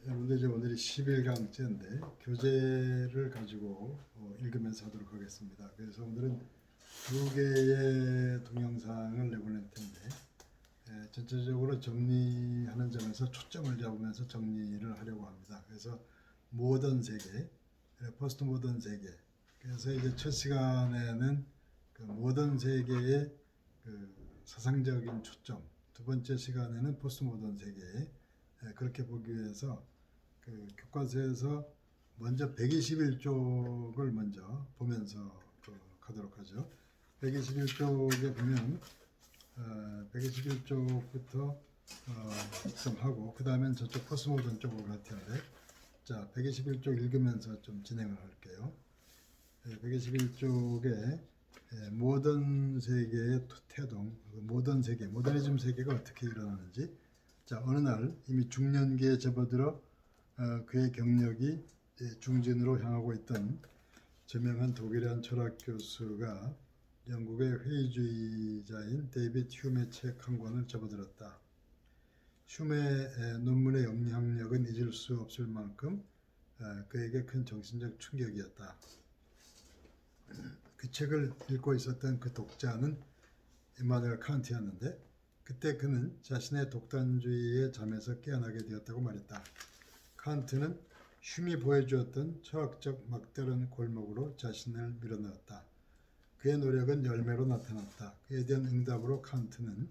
여러분들 이제 오늘이 11강째인데 교재를 가지고 읽으면서 하도록 하겠습니다. 그래서 오늘은 두 개의 동영상을 내보낼 텐데 전체적으로 정리하는 점에서 초점을 잡으면서 정리를 하려고 합니다. 그래서 모던 세계, 포스트 모던 세계. 그래서 이제 첫 시간에는 그 모던 세계의 그 사상적인 초점, 두 번째 시간에는 포스트 모던 세계, 그렇게 보기 위해서 그 교과서에서 먼저 121쪽을 먼저 보면서 가도록 하죠. 121쪽에 보면 121쪽부터 작성하고 그 다음엔 저쪽 포스트 모던 쪽으로 갈 텐데, 자 121쪽 읽으면서 좀 진행을 할게요. 121쪽에 모던 세계의 태동, 모던 세계, 모더니즘 세계가 어떻게 일어나는지. 자, 어느 날 이미 중년기에 접어들어 그의 경력이 중진으로 향하고 있던 저명한 독일의 한 철학 교수가 영국의 회의주의자인 데이비드 휴메의 책 한 권을 접어들었다. 휴메의 논문의 영향력은 잊을 수 없을 만큼 그에게 큰 정신적 충격이었다. 그 책을 읽고 있었던 그 독자는 임마누엘 칸트였는데, 그때 그는 자신의 독단주의의 잠에서 깨어나게 되었다고 말했다. 칸트는 흉이 보여주었던 철학적 막다른 골목으로 자신을 밀어넣었다. 그의 노력은 열매로 나타났다. 그에 대한 응답으로 칸트는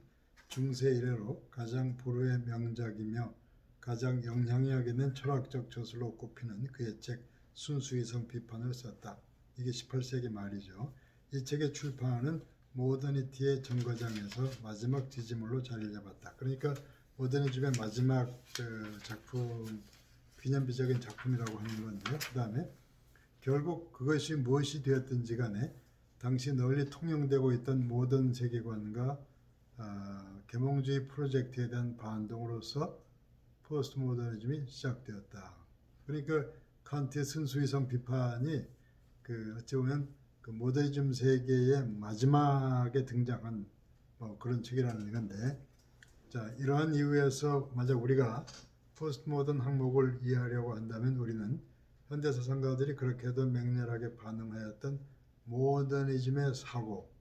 중세 이래로 가장 불후의 명작이며 가장 영향력 있는 철학적 저술로 꼽히는 그의 책 순수이성 비판을 썼다. 이게 18세기 말이죠. 이 책의 출판은 모더니티의 정거장에서 마지막 지지물로 자리를 잡았다. 그러니까 모더니즘의 마지막 작품, 기념비적인 작품이라고 하는 건데요. 그 다음에 결국 그것이 무엇이 되었든지 간에 당시 널리 통용되고 있던 모던 세계관과 계몽주의 프로젝트에 대한 반동으로서 포스트 모더니즘이 시작되었다. 그러니까 칸트의 순수이성 비판이 어찌 보면 그 모더니즘 세계의 마지막에 등장한 그런 책이라는 건데, 자, 이러한 이유에서 만약 우리가 포스트 모던 항목을 이해하려고 한다면 우리는 현대 사상가들이 그렇게도 맹렬하게 반응하였던 모더니즘의 사고,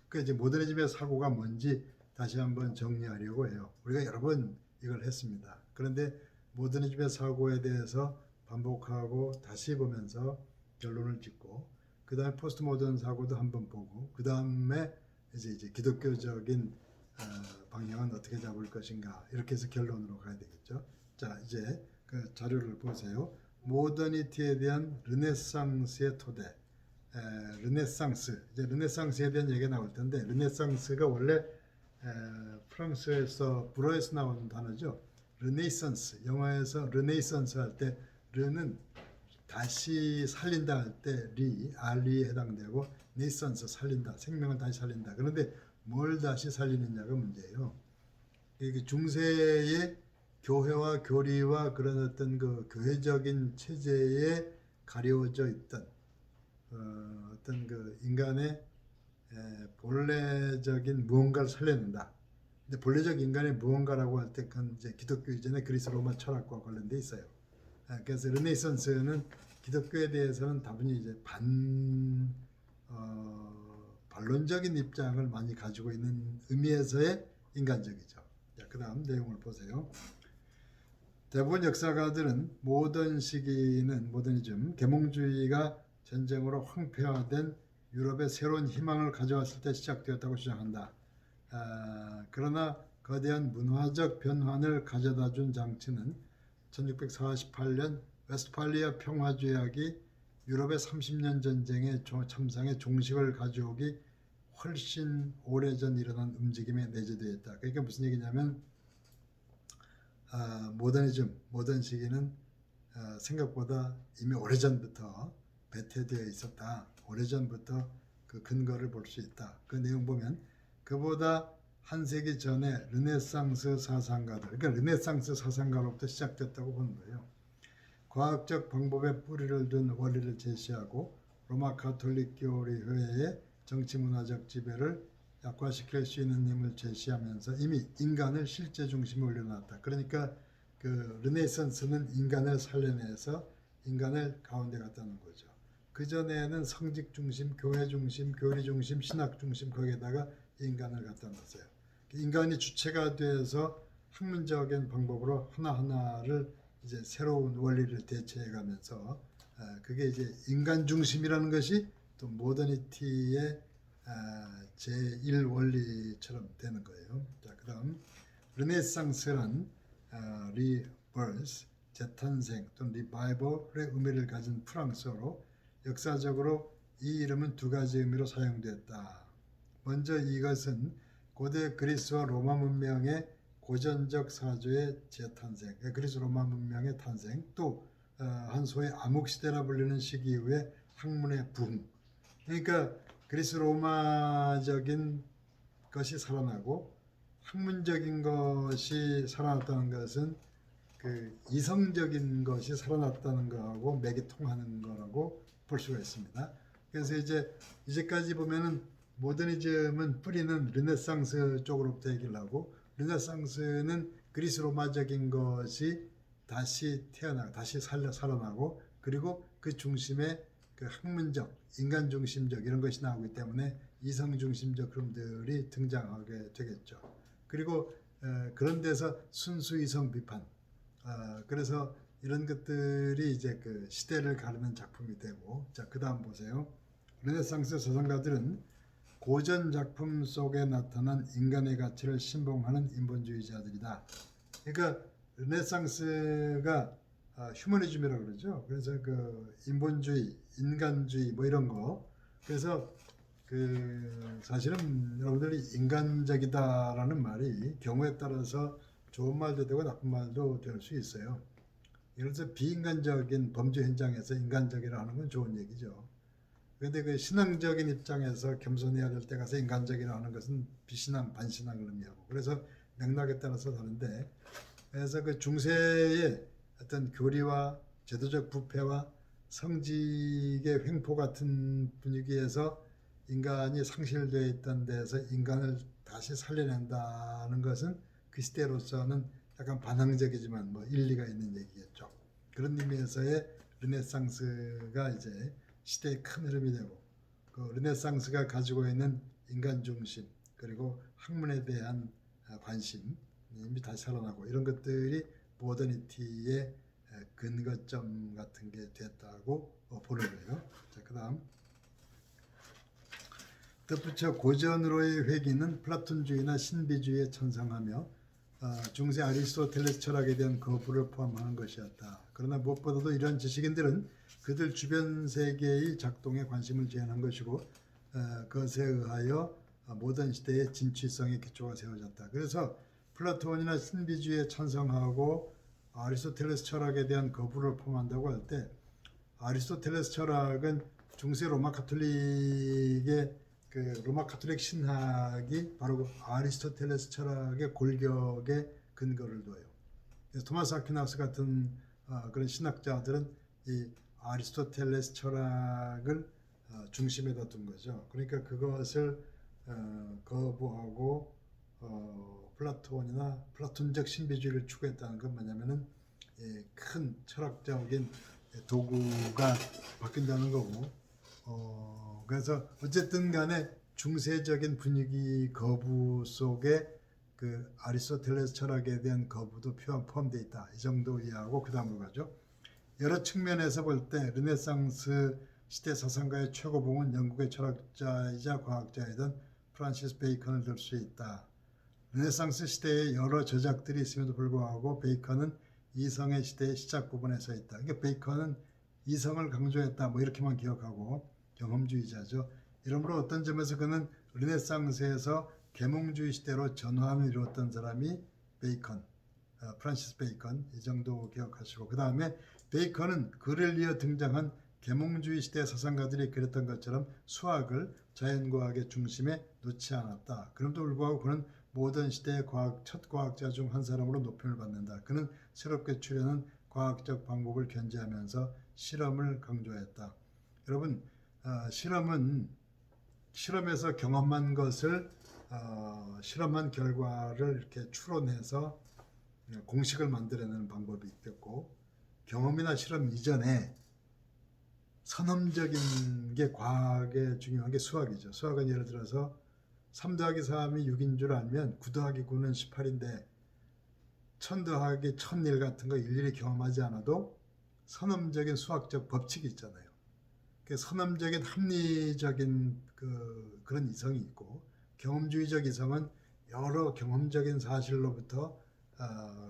그 이제 모더니즘의 사고가 뭔지 다시 한번 정리하려고 해요. 우리가 여러 번 이걸 했습니다. 그런데 모더니즘의 사고에 대해서 반복하고 다시 보면서 결론을 짓고, 그 다음에 포스트 모던 사고도 한번 보고, 그 다음에 이제 기독교적인 방향은 어떻게 잡을 것인가, 이렇게 해서 결론으로 가야 되겠죠. 자, 이제 그 자료를 보세요. 모더니티에 대한 르네상스의 토대. 르네상스, 이제 르네상스에 대한 얘기가 나올 텐데, 르네상스가 원래 프랑스에서 불어에서 나온 단어죠. 르네이선스, 영어에서 르네이선스 할 때 르는 다시 살린다 할 때 알리에 해당되고, 네이선스 살린다, 생명을 다시 살린다. 그런데 뭘 다시 살리느냐가 문제예요. 이게 중세의 교회와 교리와 그런 어떤 그 교회적인 체제에 가려져 있던 어떤 그 인간의 본래적인 무언가를 살려낸다. 근데 본래적 인간의 무언가라고 할 때 그건 이제 기독교 이전에 그리스 로마 철학과 관련돼 있어요. 그래서 르네상스는 기독교에 대해서는 다분히 이제 반론적인 입장을 많이 가지고 있는 의미에서의 인간적이죠. 그 다음 내용을 보세요. 대부분 역사가들은 모던 시기는 모더니즘, 계몽주의가 전쟁으로 황폐화된 유럽의 새로운 희망을 가져왔을 때 시작되었다고 주장한다. 그러나 거대한 문화적 변환을 가져다 준 장치는 1648년 웨스트팔리아 평화조약이 유럽의 30년 전쟁의 참상의 종식을 가져오기 훨씬 오래전 일어난 움직임에 내재되어 있다. 그러니까 무슨 얘기냐면 모더니즘, 모던 시기는 생각보다 이미 오래전부터 배태되어 있었다. 오래전부터 그 근거를 볼 수 있다. 그 내용 보면 그보다 한 세기 전에 르네상스 사상가들, 그러니까 르네상스 사상가로부터 시작됐다고 보는 거예요. 과학적 방법에 뿌리를 둔 원리를 제시하고 로마 가톨릭 교리 회의 정치문화적 지배를 약화시킬 수 있는 힘을 제시하면서 이미 인간을 실제 중심에 올려놨다. 그러니까 그 르네상스는 인간을 살려내서 인간을 가운데 갖다 놓은 거죠. 그 전에는 성직 중심, 교회 중심, 교리 중심, 신학 중심 거기에다가 인간을 갖다 놨어요. 인간이 주체가 돼서 학문적인 방법으로 하나하나를 이제 새로운 원리를 대체해가면서 그게 이제 인간 중심이라는 것이 또 모더니티의 제1 원리처럼 되는 거예요. 자, 그다음 르네상스란 리버스, 재탄생 또는 리바이벌의 의미를 가진 프랑스어로 역사적으로 이 이름은 두 가지 의미로 사용됐다. 먼저 이것은 고대 그리스와 로마 문명의 고전적 사조의 재탄생, 그리스 로마 문명의 탄생, 또 한 소위 암흑시대라 불리는 시기 이후에 학문의 부흥. 그러니까 그리스 로마적인 것이 살아나고 학문적인 것이 살아났다는 것은 그 이성적인 것이 살아났다는 거하고 맥이 통하는 거라고 볼 수가 있습니다. 그래서 이제까지 보면은 모더니즘은 뿌리는 르네상스 쪽으로부터 얘기를 하고 르네상스는 그리스 로마적인 것이 다시 다시 살아나고 그리고 그 중심에 그 학문적, 인간 중심적 이런 것이 나오기 때문에 이성 중심적 흐름들이 등장하게 되겠죠. 그리고 그런 데서 순수 이성 비판, 그래서 이런 것들이 이제 그 시대를 가르는 작품이 되고, 자, 그 다음 보세요. 르네상스 서정가들은 고전 작품 속에 나타난 인간의 가치를 신봉하는 인본주의자들이다. 그러니까 르네상스가 휴머니즘이라고 그러죠. 그래서 그 인본주의, 인간주의 뭐 이런 거. 그래서 그 사실은 여러분들이 인간적이다라는 말이 경우에 따라서 좋은 말도 되고 나쁜 말도 될 수 있어요. 예를 들어서 비인간적인 범죄 현장에서 인간적이라 하는 건 좋은 얘기죠. 그런데 그 신앙적인 입장에서 겸손해야 될 때 가서 인간적이라 하는 것은 비신앙, 반신앙을 의미하고 그래서 맥락에 따라서 다른데 그래서 그 중세의 어떤 교리와 제도적 부패와 성직의 횡포 같은 분위기에서 인간이 상실되어 있던 데서 인간을 다시 살려낸다는 것은 그 시대로서는 약간 반항적이지만 뭐 일리가 있는 얘기겠죠. 그런 의미에서의 르네상스가 이제 시대의 큰 흐름이 되고 그 르네상스가 가지고 있는 인간 중심 그리고 학문에 대한 관심 이미 다시 살아나고 이런 것들이 모더니티의 근거점 같은 게 됐다고 보는 거예요. 자, 그다음 덧붙여 고전으로의 회귀는 플라톤주의나 신비주의에 찬성하며 중세 아리스토텔레스 철학에 대한 거부를 포함하는 것이었다. 그러나 무엇보다도 이러한 지식인들은 그들 주변 세계의 작동에 관심을 제한한 것이고 그것에 의하여 모던 시대의 진취성의 기초가 세워졌다. 그래서 플라톤이나 신비주의에 찬성하고 아리스토텔레스 철학에 대한 거부를 포함한다고 할 때 아리스토텔레스 철학은 중세 로마 가톨릭의 그 로마 가톨릭 신학이 바로 그 아리스토텔레스 철학의 골격에 근거를 둬요. 그래서 토마스 아퀴나스 같은 그런 신학자들은 이 아리스토텔레스 철학을 중심에다 둔 거죠. 그러니까 그것을 거부하고 플라톤이나 플라톤적 신비주의를 추구했다는 건 뭐냐면은 큰 철학적인 도구가 바뀐다는 거고 그래서 어쨌든 간에 중세적인 분위기 거부 속에 그 아리스토텔레스 철학에 대한 거부도 포함되어 있다. 이 정도 이해하고 그 다음으로 가죠. 여러 측면에서 볼 때 르네상스 시대 사상가의 최고봉은 영국의 철학자이자 과학자이던 프란시스 베이컨을 들 수 있다. 르네상스 시대에 여러 저작들이 있음에도 불구하고 베이컨은 이성의 시대의 시작 부분에 서 있다. 그러니까 베이컨은 이성을 강조했다. 뭐 이렇게만 기억하고 경험주의자죠. 이러므로 어떤 점에서 그는 르네상스에서 계몽주의 시대로 전환을 이루었던 사람이 베이컨, 프란시스 베이컨 이 정도 기억하시고 그 다음에 베이컨은 그를 이어 등장한 계몽주의 시대 사상가들이 그랬던 것처럼 수학을 자연과학의 중심에 놓지 않았다. 그럼에도 불구하고 그는 모던 시대의 첫 과학자 중 한 사람으로 높임을 받는다. 그는 새롭게 출현한 과학적 방법을 견지하면서 실험을 강조했다. 여러분 실험은 실험에서 경험한 것을 실험한 결과를 이렇게 추론해서 공식을 만들어내는 방법이 있겠고, 경험이나 실험 이전에 선험적인 게 과학에 중요한 게 수학이죠. 수학은 예를 들어서 3 더하기 3이 6인 줄 알면 9 더하기 9는 18인데 1000 더하기 1001 같은 거 일일이 경험하지 않아도 선험적인 수학적 법칙이 있잖아요. 그 선험적인 합리적인 그런 이성이 있고, 경험주의적 이성은 여러 경험적인 사실로부터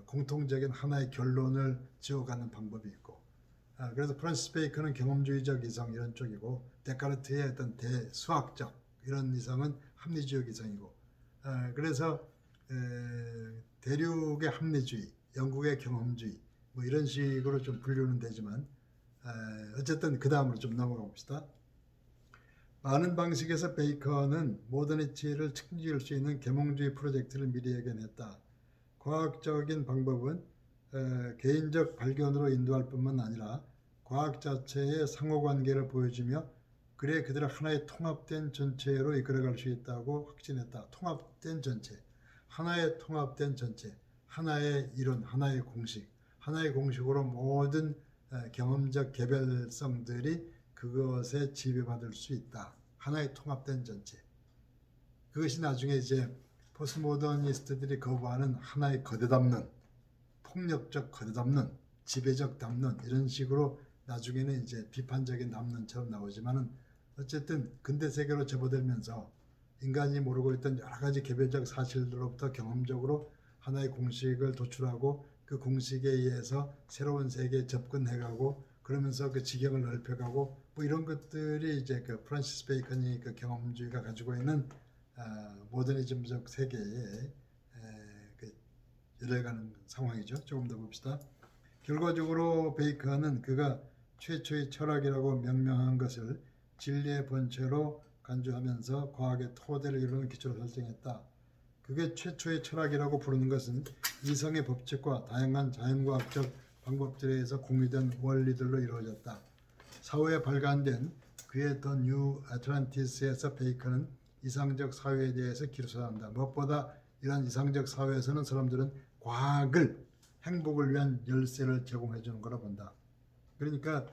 공통적인 하나의 결론을 지어가는 방법이 있고, 그래서 프란시스 베이컨은 경험주의적 이성 이런 쪽이고, 데카르트의 어떤 대수학적 이런 이성은 합리주의적 이성이고, 그래서 대륙의 합리주의, 영국의 경험주의 뭐 이런 식으로 좀 분류는 되지만, 어쨌든 그 다음으로 좀 넘어가 봅시다. 많은 방식에서 베이컨은 모더니티를 책임질 수 있는 계몽주의 프로젝트를 미리 예견했다. 과학적인 방법은 개인적 발견으로 인도할 뿐만 아니라 과학 자체의 상호관계를 보여주며 그래 그들을 하나의 통합된 전체로 이끌어갈 수 있다고 확신했다. 통합된 전체, 하나의 통합된 전체, 하나의 이론, 하나의 공식, 하나의 공식으로 모든 경험적 개별성들이 그것에 지배받을 수 있다. 하나의 통합된 전체. 그것이 나중에 이제 포스트모더니스트들이 거부하는 하나의 거대 담론, 폭력적 거대 담론, 지배적 담론 이런 식으로 나중에는 이제 비판적인 담론처럼 나오지만은 어쨌든 근대 세계로 접어들면서 인간이 모르고 있던 여러 가지 개별적 사실들로부터 경험적으로 하나의 공식을 도출하고 그 공식에 의해서 새로운 세계에 접근해가고 그러면서 그 지경을 넓혀가고 뭐 이런 것들이 이제 그 프란시스 베이컨이 그 경험주의가 가지고 있는 모더니즘적 세계에 열려가는 상황이죠. 조금 더 봅시다. 결과적으로 베이컨은 그가 최초의 철학이라고 명명한 것을 진리의 본체로 간주하면서 과학의 토대를 이루는 기초로 설정했다. 그게 최초의 철학이라고 부르는 것은 이성의 법칙과 다양한 자연과학적 방법들에 의해서 공유된 원리들로 이루어졌다. 사후에 발간된 그의 더 뉴 애틀란티스에서 베이컨은 이상적 사회에 대해서 기술한다. 무엇보다 이런 이상적 사회에서는 사람들은 과학을 행복을 위한 열쇠를 제공해 주는 거라 본다. 그러니까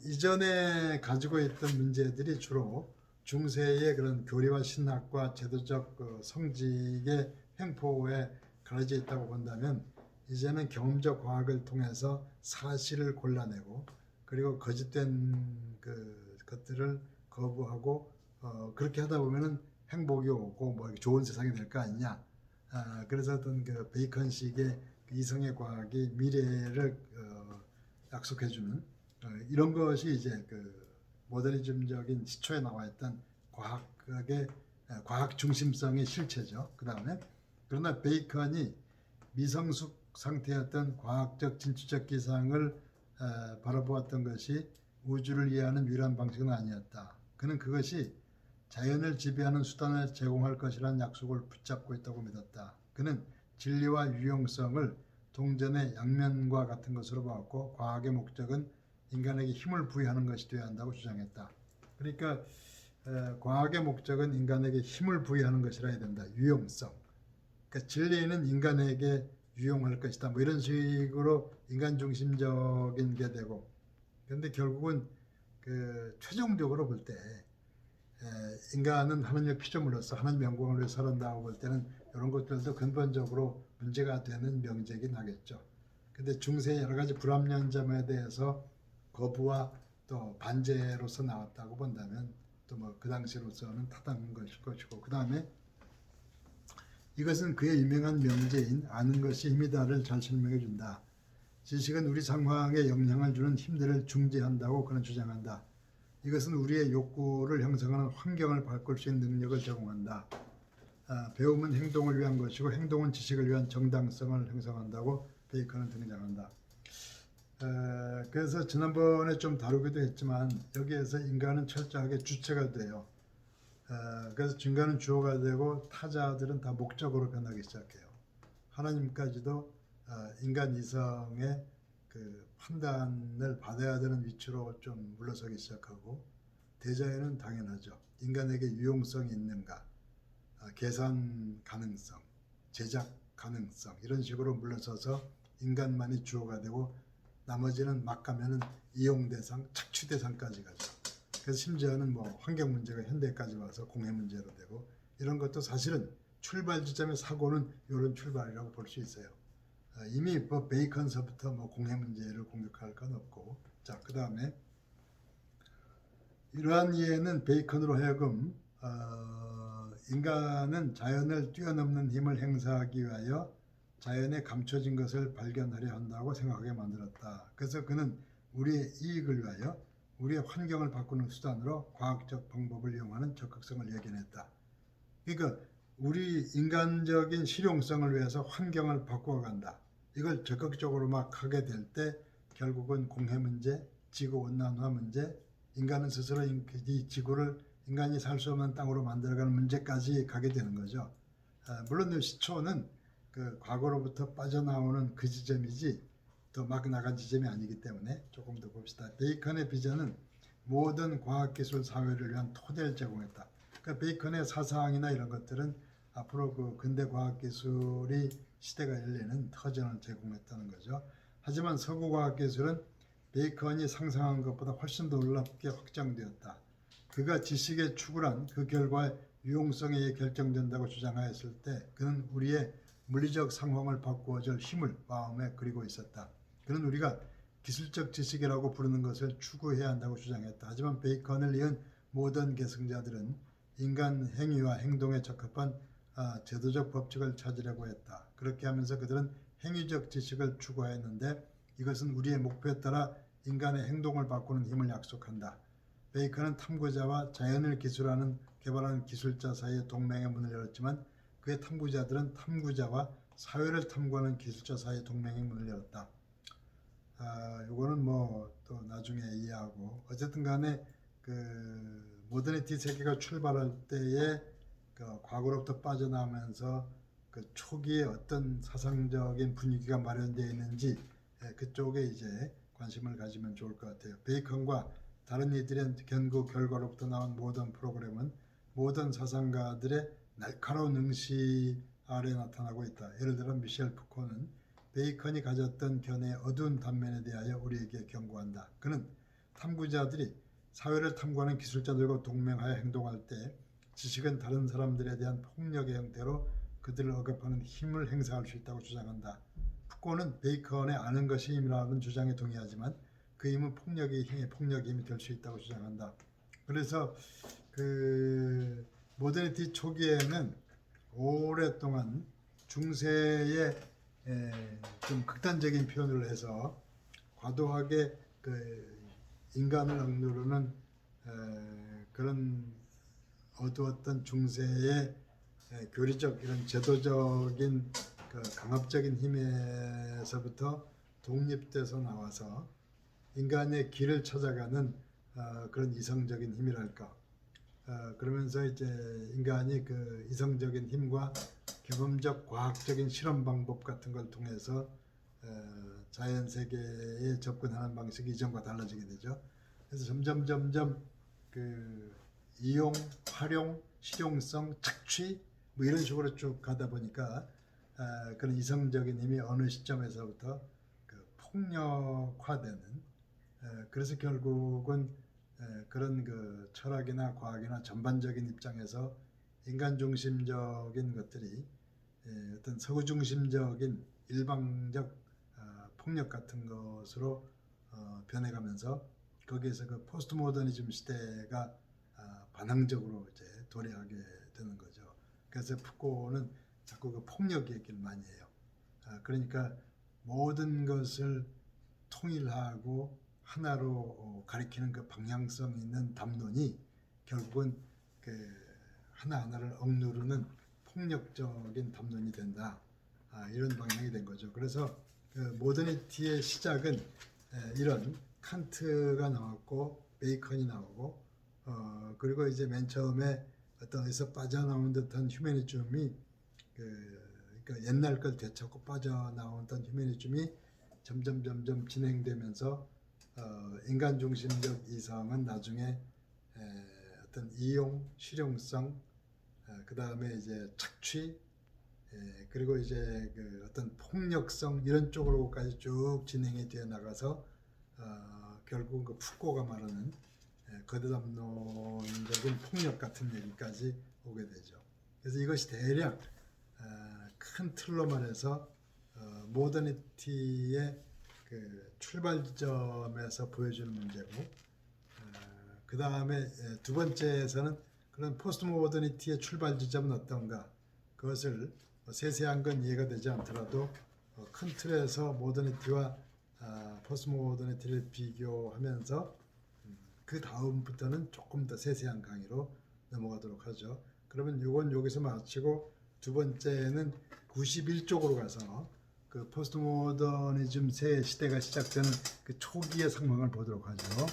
이전에 가지고 있던 문제들이 주로 중세의 그런 교리와 신학과 제도적 성직의 횡포에 가려져 있다고 본다면, 이제는 경험적 과학을 통해서 사실을 골라내고 그리고 거짓된 것들을 거부하고 그렇게 하다 보면은 행복이 오고 뭐 좋은 세상이 될 거 아니냐. 그래서 어떤 그 베이컨식의 이성의 과학이 미래를 약속해주는 이런 것이 이제 그 모더니즘적인 시초에 나와 있던 과학의 과학 중심성의 실체죠. 그 다음에 그러나 베이컨이 미성숙 상태였던 과학적 진취적 기상을 바라보았던 것이 우주를 이해하는 유일한 방식은 아니었다. 그는 그것이 자연을 지배하는 수단을 제공할 것이라는 약속을 붙잡고 있다고 믿었다. 그는 진리와 유용성을 동전의 양면과 같은 것으로 보았고 과학의 목적은 인간에게 힘을 부여하는 것이 되어야 한다고 주장했다. 그러니까 과학의 목적은 인간에게 힘을 부여하는 것이라 해야 된다. 유용성. 그러니까 진리는 인간에게 유용할 것이다. 뭐 이런 식으로 인간 중심적인 게 되고, 그런데 결국은 그 최종적으로 볼 때 인간은 하나님의 피조물로서 하나님의 영광을 위해 살아간다고 볼 때는 이런 것들도 근본적으로 문제가 되는 명제이긴 하겠죠. 근데 중세의 여러 가지 불합리한 점에 대해서 거부와 또 반제로서 나왔다고 본다면 또 뭐 그 당시로서는 타당한 것일 것이고, 그 다음에 이것은 그의 유명한 명제인 아는 것이 힘이다를 잘 설명해 준다. 지식은 우리 상황에 영향을 주는 힘들을 중재한다고 그는 주장한다. 이것은 우리의 욕구를 형성하는 환경을 바꿀 수 있는 능력을 제공한다. 배움은 행동을 위한 것이고 행동은 지식을 위한 정당성을 형성한다고 베이컨은 등장한다. 그래서 지난번에 좀 다루기도 했지만 여기에서 인간은 철저하게 주체가 돼요. 그래서 인간은 주어가 되고 타자들은 다 목적으로 변하기 시작해요. 하나님까지도 인간 이성의 그 판단을 받아야 되는 위치로 좀 물러서기 시작하고, 대자연은 당연하죠. 인간에게 유용성이 있는가, 계산 가능성, 제작 가능성 이런 식으로 물러서서 인간만이 주어가 되고 나머지는 막 가면은 이용 대상, 착취 대상까지 가죠. 그래서 심지어는 뭐 환경 문제가 현대까지 와서 공해 문제로 되고 이런 것도 사실은 출발 지점의 사고는 이런 출발이라고 볼 수 있어요. 이미 뭐 베이컨서부터 뭐 공해 문제를 공격할 건 없고, 자, 그 다음에 이러한 이해는 베이컨으로 하여금 인간은 자연을 뛰어넘는 힘을 행사하기 위하여 자연에 감춰진 것을 발견하려 한다고 생각하게 만들었다. 그래서 그는 우리의 이익을 위하여 우리의 환경을 바꾸는 수단으로 과학적 방법을 이용하는 적극성을 예견했다. 그러니까 우리 인간적인 실용성을 위해서 환경을 바꿔간다. 이걸 적극적으로 막 하게 될 때 결국은 공해 문제, 지구온난화 문제, 인간은 스스로 이 지구를 인간이 살 수 없는 땅으로 만들어가는 문제까지 가게 되는 거죠. 물론 시초는 그 과거로부터 빠져나오는 그 지점이지 더 막 나간 지점이 아니기 때문에 조금 더 봅시다. 베이컨의 비전은 모든 과학기술 사회를 위한 토대를 제공했다. 그러니까 베이컨의 사상이나 이런 것들은 앞으로 그 근대 과학기술이 시대가 열리는 터전을 제공했다는 거죠. 하지만 서구 과학기술은 베이컨이 상상한 것보다 훨씬 더 놀랍게 확장되었다. 그가 지식의 추구란 그 결과 유용성에 의해 결정된다고 주장하였을 때 그는 우리의 물리적 상황을 바꾸어줄 힘을 마음에 그리고 있었다. 그는 우리가 기술적 지식이라고 부르는 것을 추구해야 한다고 주장했다. 하지만 베이컨을 이은 모든 계승자들은 인간 행위와 행동에 적합한 제도적 법칙을 찾으려고 했다. 그렇게 하면서 그들은 행위적 지식을 추구했는데 이것은 우리의 목표에 따라 인간의 행동을 바꾸는 힘을 약속한다. 베이컨은 탐구자와 자연을 개발하는 기술자 사이의 동맹의 문을 열었지만 그의 탐구자들은 탐구자와 사회를 탐구하는 기술자 사이의 동맹의 문을 열었다. 요거는 뭐 또 나중에 이해하고 어쨌든 간에 그 모더니티 세계가 출발할 때에 그 과거로부터 빠져나오면서 그 초기에 어떤 사상적인 분위기가 마련되어 있는지 그쪽에 이제 관심을 가지면 좋을 것 같아요. 베이컨과 다른 이들의 연구 결과로부터 나온 모든 프로그램은 모든 사상가들의 날카로운 응시 아래 나타나고 있다. 예를 들어 미셸 푸코는 베이컨이 가졌던 견해의 어두운 단면에 대하여 우리에게 경고한다. 그는 탐구자들이 사회를 탐구하는 기술자들과 동맹하여 행동할 때 지식은 다른 사람들에 대한 폭력의 형태로 그들을 억압하는 힘을 행사할 수 있다고 주장한다. 푸코는 베이컨의 아는 것이 힘이라는 주장에 동의하지만 그 힘은 폭력의 힘이 될 수 있다고 주장한다. 그래서 그 모더니티 초기에는 오랫동안 중세의 좀 극단적인 표현을 해서 과도하게 그 인간을 억누르는 그런 어두웠던 중세의 교리적 이런 제도적인 그 강압적인 힘에서부터 독립돼서 나와서 인간의 길을 찾아가는 그런 이성적인 힘이랄까. 그러면서 이제 인간이 그 이성적인 힘과 경험적 과학적인 실험 방법 같은 걸 통해서 자연 세계에 접근하는 방식이 이전과 달라지게 되죠. 그래서 점점 그 이용, 활용, 실용성, 착취 뭐 이런 식으로 쭉 가다 보니까 그런 이성적인 힘이 어느 시점에서부터 그 폭력화되는 그래서 결국은 그런 그 철학이나 과학이나 전반적인 입장에서 인간 중심적인 것들이 어떤 서구 중심적인 일방적 폭력 같은 것으로 변해가면서 거기에서 그 포스트 모더니즘 시대가 반항적으로 이제 도래하게 되는 거죠. 그래서 푸코는 자꾸 그 폭력 얘기를 많이 해요. 그러니까 모든 것을 통일하고 하나로 가리키는 그 방향성 있는 담론이 결국은 그 하나하나를 억누르는 폭력적인 담론이 된다. 이런 방향이 된 거죠. 그래서 그 모더니티의 시작은 이런 칸트가 나왔고 베이컨이 나오고 그리고 이제 맨 처음에 어떤 어디서 빠져나온 듯한 휴머니즘이 그러니까 옛날 걸 되찾고 빠져나오던 휴머니즘이 점점 진행되면서 인간 중심적 이성은 나중에 어떤 이용, 실용성, 그 다음에 이제 착취, 그리고 이제 그 어떤 폭력성 이런 쪽으로까지 쭉 진행이 되어 나가서 결국 그 푸코가 말하는 거듭담론적인 폭력 같은 얘기까지 오게 되죠. 그래서 이것이 대략 큰 틀로 말해서 모더니티의 그 출발 지점에서 보여주는 문제고, 그 다음에 두 번째에서는 그런 포스트 모더니티의 출발 지점은 어떤가, 그것을 세세한 건 이해가 되지 않더라도 큰 틀에서 모더니티와 포스트 모더니티를 비교하면서 그 다음부터는 조금 더 세세한 강의로 넘어가도록 하죠. 그러면 이건 여기서 마치고 두 번째는 91쪽으로 가서 그 포스트 모더니즘 새 시대가 시작되는 그 초기의 상황을 보도록 하죠.